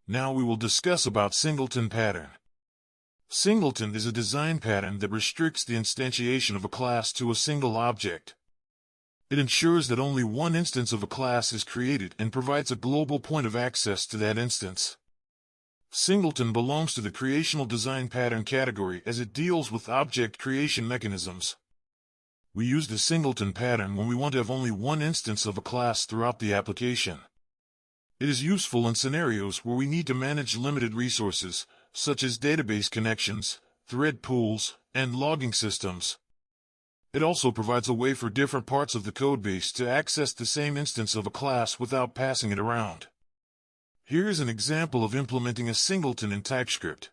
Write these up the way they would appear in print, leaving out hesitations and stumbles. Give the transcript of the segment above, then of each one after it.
Now we will discuss about Singleton Pattern. Singleton is a design pattern that restricts the instantiation of a class to a single object. It ensures that only one instance of a class is created and provides a global point of access to that instance. Singleton belongs to the creational design pattern category as it deals with object creation mechanisms. We use the Singleton pattern when we want to have only one instance of a class throughout the application. It is useful in scenarios where we need to manage limited resources, such as database connections, thread pools, and logging systems. It also provides a way for different parts of the codebase to access the same instance of a class without passing it around. Here is an example of implementing a singleton in TypeScript.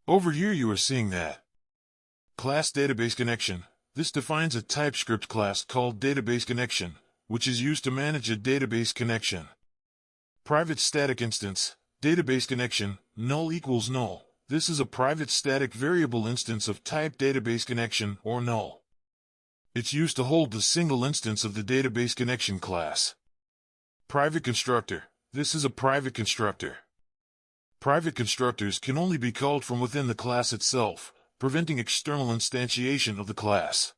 Over here you are seeing that class database connection. This defines a TypeScript class called database connection, which is used to manage a database connection. Private static instance, database connection, null equals null. This is a private static variable instance of type database connection or null. It's used to hold the single instance of the database connection class. Private constructor. This is a private constructor. Private constructors can only be called from within the class itself, preventing external instantiation of the class.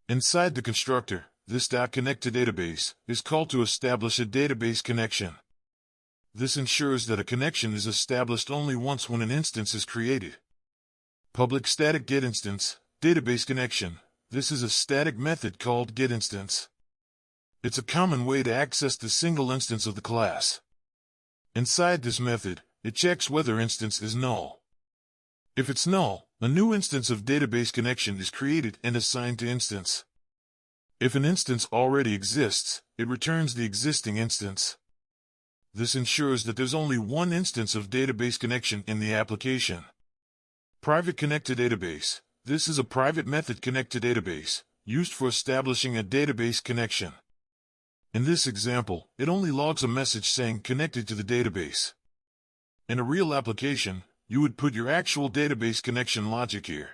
Inside the constructor, this .connectToDatabase is called to establish a database connection. This ensures that a connection is established only once when an instance is created. Public static getInstance, database connection. This is a static method called getInstance. It's a common way to access the single instance of the class. Inside this method, it checks whether instance is null. If it's null, a new instance of database connection is created and assigned to instance. If an instance already exists, it returns the existing instance. This ensures that there's only one instance of database connection in the application. Private connectToDatabase. This is a private method connectToDatabase, used for establishing a database connection. In this example, it only logs a message saying connected to the database. In a real application, you would put your actual database connection logic here.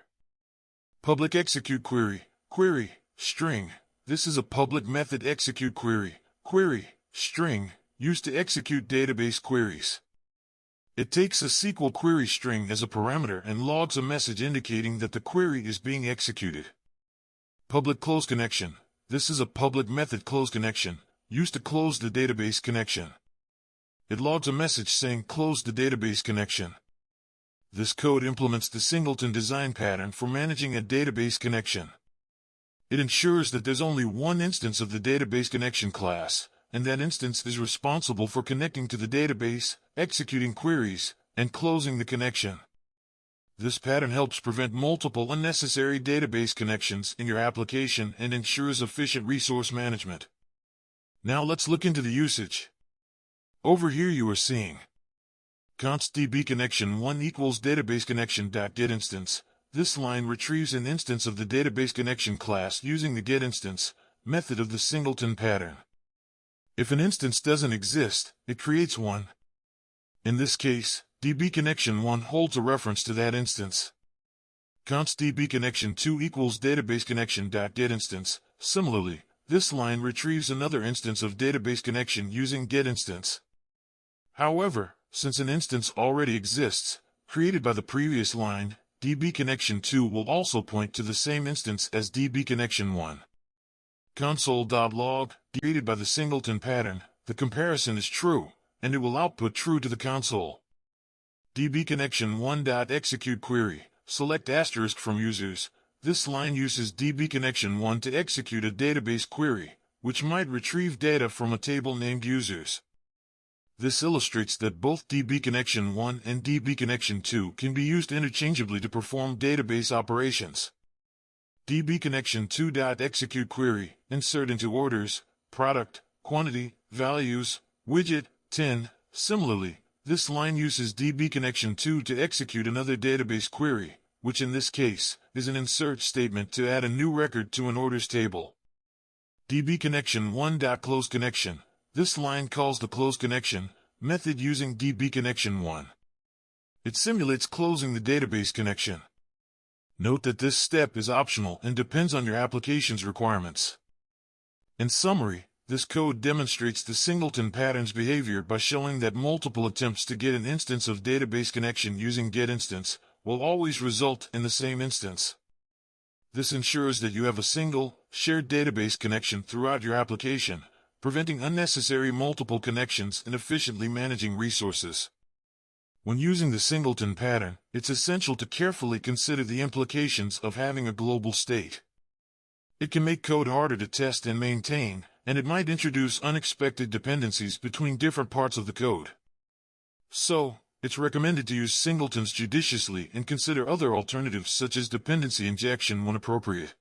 Public execute query, string. This is a public method execute query, string, used to execute database queries. It takes a SQL query string as a parameter and logs a message indicating that the query is being executed. Public close connection. This is a public method close connection, used to close the database connection. It logs a message saying close the database connection. This code implements the Singleton Design Pattern for managing a database connection. It ensures that there's only one instance of the database connection class, and that instance is responsible for connecting to the database, executing queries, and closing the connection. This pattern helps prevent multiple unnecessary database connections in your application and ensures efficient resource management. Now let's look into the usage. Over here you are seeing const dbConnection1 equals database connection.getInstance. This line retrieves an instance of the database connection class using the getInstance method of the Singleton pattern. If an instance doesn't exist, it creates one. In this case, dbConnection1 holds a reference to that instance. Const dbConnection2 equals database connection.getInstance. Similarly, this line retrieves another instance of database connection using getInstance. However, since an instance already exists, created by the previous line, dbConnection2 will also point to the same instance as dbConnection1. Console.log, created by the Singleton pattern, the comparison is true, and it will output true to the console. dbConnection1.execute query, select asterisk from users. This line uses dbConnection1 to execute a database query, which might retrieve data from a table named users. This illustrates that both dbConnection1 and dbConnection2 can be used interchangeably to perform database operations. dbConnection2.execute query, insert into orders, product, quantity, values, widget, 10. Similarly, this line uses dbConnection2 to execute another database query, which in this case is an insert statement to add a new record to an orders table. dbConnection1.closeConnection. This line calls the closeConnection method using dbConnection1. It simulates closing the database connection. Note that this step is optional and depends on your application's requirements. In summary, This code demonstrates the singleton pattern's behavior by showing that multiple attempts to get an instance of database connection using getInstance will always result in the same instance. This ensures that you have a single, shared database connection throughout your application, preventing unnecessary multiple connections and efficiently managing resources. When using the singleton pattern, it's essential to carefully consider the implications of having a global state. It can make code harder to test and maintain, and it might introduce unexpected dependencies between different parts of the code. So, it's recommended to use singletons judiciously and consider other alternatives such as dependency injection when appropriate.